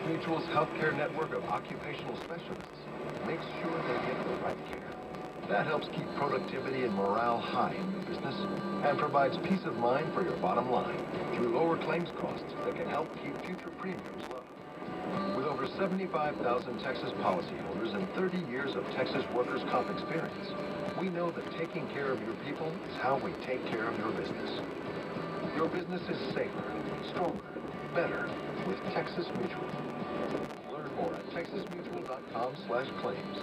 Mutual's healthcare network of occupational specialists makes sure they get the right care. That helps keep productivity and morale high in your business and provides peace of mind for your bottom line through lower claims costs that can help keep future premiums low. With over 75,000 Texas policyholders and 30 years of Texas workers' comp experience, we know that taking care of your people is how we take care of your business. Your business is safer, stronger, better with Texas Mutual. Learn more at texasmutual.com/claims.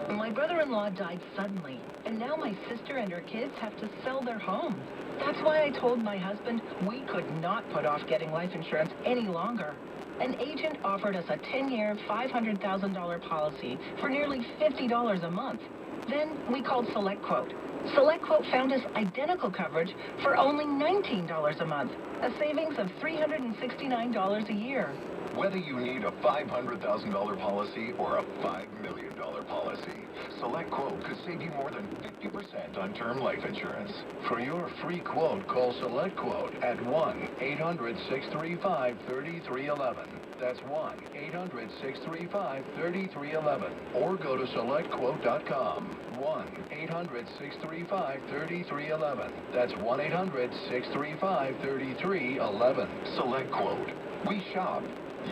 My brother-in-law died suddenly, and now my sister and her kids have to sell their home. That's why I told my husband we could not put off getting life insurance any longer. An agent offered us a 10-year, $500,000 policy for nearly $50 a month. Then we called SelectQuote. SelectQuote found us identical coverage for only $19 a month, a savings of $369 a year. Whether you need a $500,000 policy or a $5 million policy, SelectQuote could save you more than 50% on term life insurance. For your free quote, call SelectQuote at 1-800-635-3311. That's 1-800-635-3311. Or go to SelectQuote.com. 1-800-635-3311. That's 1-800-635-3311. SelectQuote. We shop.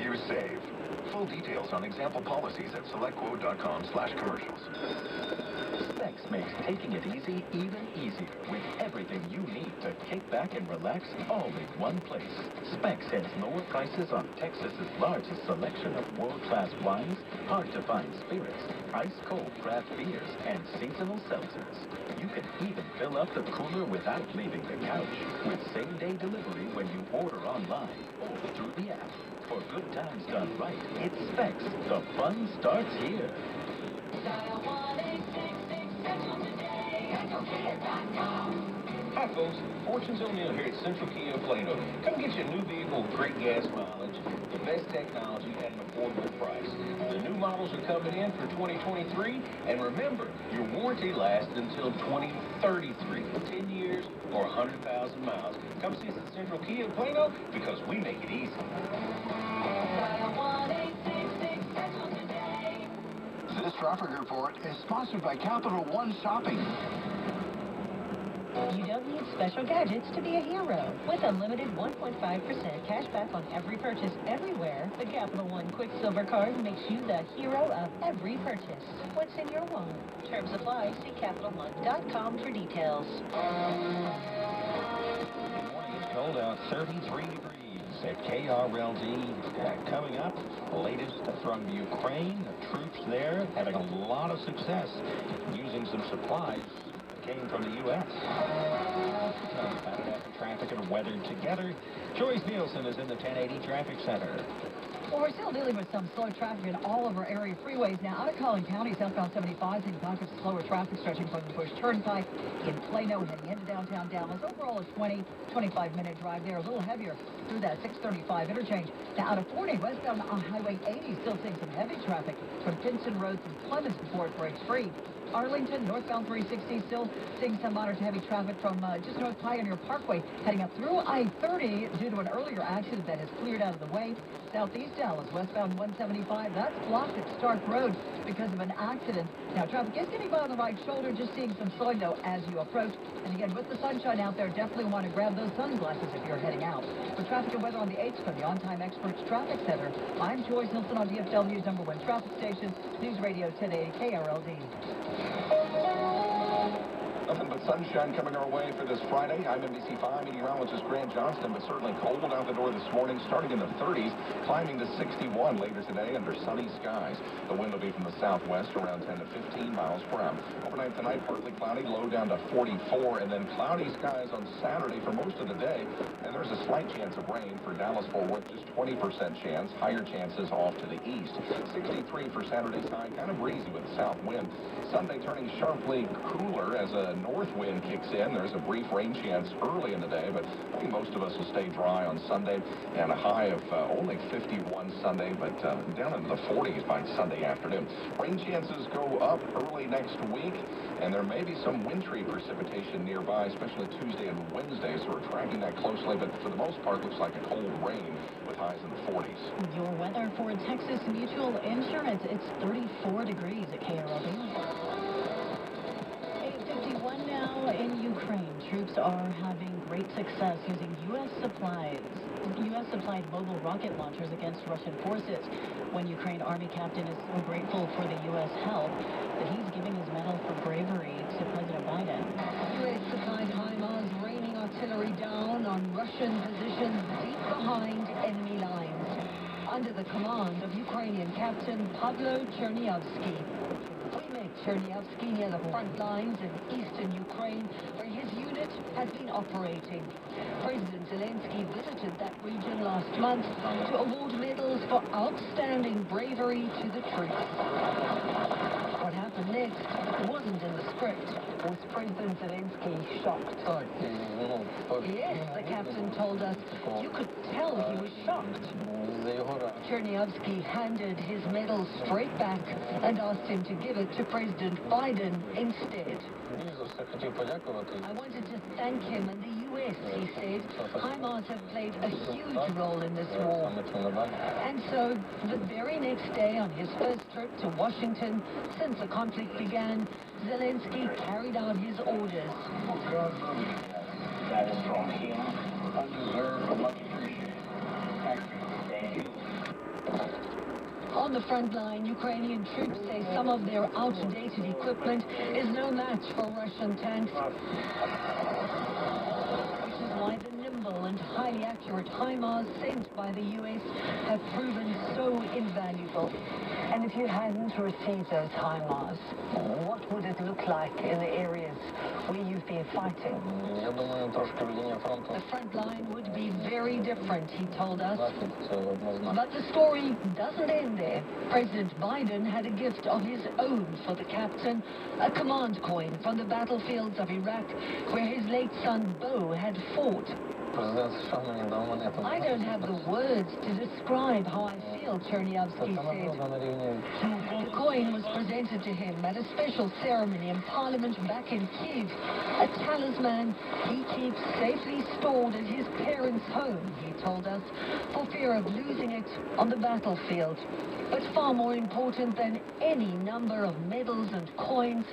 You save. Full details on example policies at SelectQuote.com/commercials. Specs makes taking it easy even easier with everything you need to kick back and relax all in one place. Specs has lower prices on Texas's largest selection of world-class wines, hard-to-find spirits, ice-cold craft beers, and seasonal seltzers. You can even fill up the cooler without leaving the couch with same-day delivery when you order online or through the app. For good times done right, it's Specs. The fun starts here. Dial 1-866-CENTRAL today at Kia.com. Hi folks, Fortune's O'Neill here at Central Kia of Plano. Come get your new vehicle with great gas mileage, the best technology at an affordable price. The new models are coming in for 2023, and remember, your warranty lasts until 2033, 10 years or 100,000 miles. Come see us at Central Kia of Plano because we make it easy. Dial 1-866-CENTRAL today. This traffic report is sponsored by Capital One Shopping. You don't need special gadgets to be a hero. With unlimited 1.5% cash back on every purchase everywhere, the Capital One Quicksilver Card makes you the hero of every purchase. What's in your wallet? Terms apply. See CapitalOne.com for details. Good morning. It's cold out, 33 degrees at KRLD. Coming up, the latest from Ukraine. The troops there having a lot of success using some supplies came from the U.S. Talk about it after traffic and weather together. Joyce Nielsen is in the 1080 Traffic Center. Well, we're still dealing with some slow traffic in all of our area freeways. Now, out of Collin County, southbound 75, seeing pockets of slower traffic stretching from the Bush Turnpike in Plano, heading into downtown Dallas. Overall, a 25-minute drive there. A little heavier through that 635 interchange. Now, out of Forney, westbound on Highway 80, still seeing some heavy traffic from Pinson Road through Clemens before it breaks free. Arlington, northbound 360, still seeing some moderate to heavy traffic from just north Pioneer Parkway, heading up through I-30 due to an earlier accident that has cleared out of the way. Southeast Dallas, westbound 175, that's blocked at Stark Road because of an accident. Now, traffic is getting by on the right shoulder, just seeing some slowing, though, as you approach. And again, with the sunshine out there, definitely want to grab those sunglasses if you're heading out. For traffic and weather on the 8th from the On Time Experts Traffic Center, I'm Joyce Nielsen on DFW's #1 traffic station, News Radio 1080 KRLD. Nothing but sunshine coming our way for this Friday. I'm NBC5 meteorologist Grant Johnston, but certainly cold out the door this morning, starting in the 30s, climbing to 61 later today under sunny skies. The wind will be from the southwest around 10 to 15 miles per hour. Overnight tonight, partly cloudy, low down to 44, and then cloudy skies on Saturday for most of the day. And there's a slight chance of rain for Dallas-Fort Worth, just 20% chance. Higher chances off to the east. 63 for Saturday's high, kind of breezy with the south wind. Sunday turning sharply cooler as a north wind kicks in. There's a brief rain chance early in the day, but I think most of us will stay dry on Sunday, and a high of only 51 Sunday, but down into the 40s by Sunday afternoon. Rain chances go up early next week, and there may be some wintry precipitation nearby, especially Tuesday and Wednesday, so we're tracking that closely, but for the most part, looks like a cold rain with highs in the 40s. Your weather for Texas Mutual Insurance. It's 34 degrees at KRLD. 8:51 now in Ukraine. Troops are having great success using U.S. supplied mobile rocket launchers against Russian forces. One Ukraine Army captain is so grateful for the U.S. help that he's giving his medal for bravery to President Biden. U.S. supplied HIMARS raining artillery down on Russian positions deep behind enemy lines, under the command of Ukrainian Captain Pavlo Chernyavsky. We met Chernyavsky near the front lines in eastern Ukraine, where his unit has been operating. President Zelensky visited that region last month to award medals for outstanding bravery to the troops. What happened next wasn't in the script. Was President Zelensky shocked? Yes, the captain told us. You could tell he was shocked. Chernyavsky handed his medal straight back and asked him to give it to President Biden instead. I wanted to thank him and the U.S., he said. HIMARS have played a huge role in this war. And so, the very next day on his first trip to Washington since the conflict began, Zelensky carried out his orders. That is from him, undeserved and much appreciated. Thank you. On the front line, Ukrainian troops say some of their outdated equipment is no match for Russian tanks, which is why the nimble and highly accurate HIMARS sent by the U.S. have proven so invaluable. And if you hadn't received those HIMARS, what would it look like in the areas where you've been fighting? The front line would be very different, he told us. But the story doesn't end there. President Biden had a gift of his own for the captain, a command coin from the battlefields of Iraq, where his late son Bo had fought. I don't have the words to describe how I feel, Chernyavsky said. The coin was presented to him at a special ceremony in Parliament back in Kyiv, a talisman he keeps safely stored at his parents' home, he told us, for fear of losing it on the battlefield. But far more important than any number of medals and coins,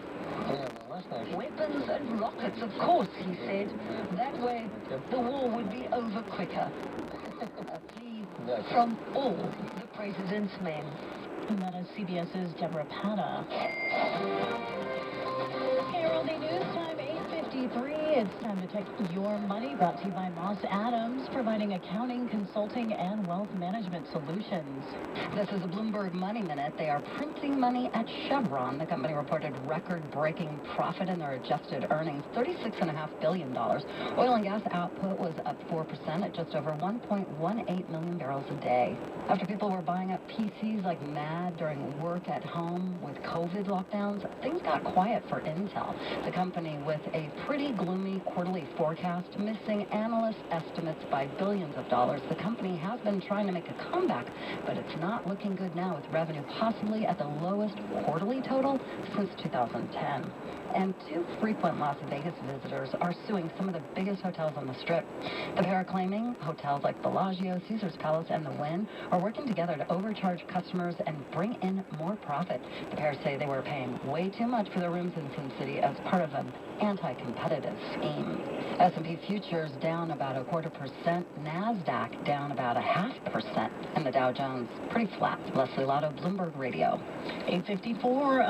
weapons and rockets, of course, he said. That way, the war would be over quicker. A plea from all the president's men. And that is CBS's Deborah Pata. KRLD News Time, 8:53. It's time to check your money, brought to you by Moss Adams, providing accounting, consulting, and wealth management solutions. This is a Bloomberg Money Minute. They are printing money at Chevron. The company reported record-breaking profit in their adjusted earnings, $36.5 billion. Oil and gas output was up 4% at just over 1.18 million barrels a day. After people were buying up PCs like mad during work at home with COVID lockdowns, things got quiet for Intel. The company with a pretty gloomy quarterly forecast, missing analyst estimates by billions of dollars. The company has been trying to make a comeback, but it's not looking good now, with revenue possibly at the lowest quarterly total since 2010. And two frequent Las Vegas visitors are suing some of the biggest hotels on the Strip. The pair are claiming hotels like Bellagio, Caesars Palace, and the Wynn are working together to overcharge customers and bring in more profit. The pair say they were paying way too much for their rooms in Sin City as part of an anti-competitive scheme. S&P futures down about 0.25%, NASDAQ down about 0.5%, and the Dow Jones pretty flat. Leslie Lotto, Bloomberg Radio. 8:54,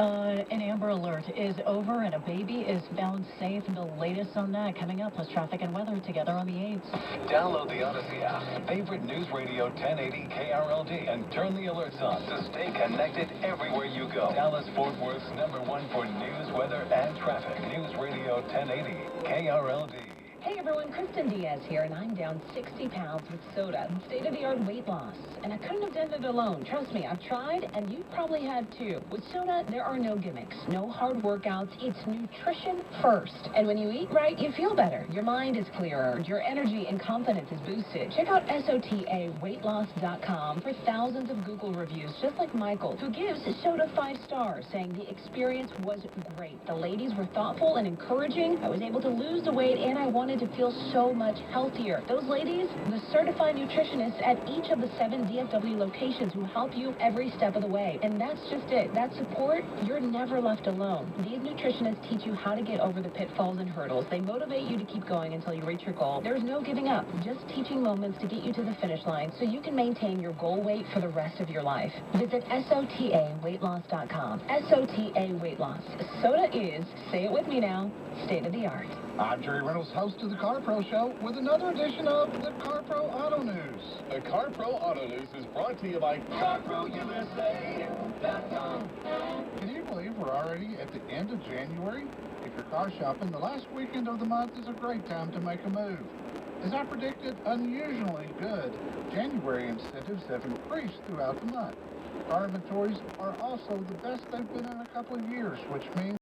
an Amber Alert is over and a baby is found safe. The latest on that coming up, plus traffic and weather together on the 8s. Download the Odyssey app, favorite news radio 1080 KRLD, and turn the alerts on to stay connected everywhere you go. Dallas-Fort Worth's #1 for news, weather, and traffic. News radio 1080 KRLD. Hey everyone, Kristen Diaz here, and I'm down 60 pounds with soda, state-of-the-art weight loss. And I couldn't have done it alone. Trust me, I've tried, and you probably have too. With soda, there are no gimmicks, no hard workouts. It's nutrition first. And when you eat right, you feel better. Your mind is clearer. Your energy and confidence is boosted. Check out SOTAweightloss.com for thousands of Google reviews, just like Michael, who gives soda 5 stars, saying the experience was great. The ladies were thoughtful and encouraging. I was able to lose the weight, and I wanted to feel so much healthier. Those ladies, the certified nutritionists at each of the 7 DFW locations who help you every step of the way. And that's just it. That support, you're never left alone. These nutritionists teach you how to get over the pitfalls and hurdles. They motivate you to keep going until you reach your goal. There's no giving up, just teaching moments to get you to the finish line so you can maintain your goal weight for the rest of your life. Visit SOTAweightloss.com. SOTA Weight Loss. Soda is, say it with me now, state of the art. I'm Jerry Reynolds, host of the Car Pro Show, with another edition of the Car Pro Auto News. The Car Pro Auto News is brought to you by CarProUSA.com. Can you believe we're already at the end of January? If you're car shopping, the last weekend of the month is a great time to make a move. As I predicted, unusually good January incentives have increased throughout the month. Car inventories are also the best they've been in a couple of years, which means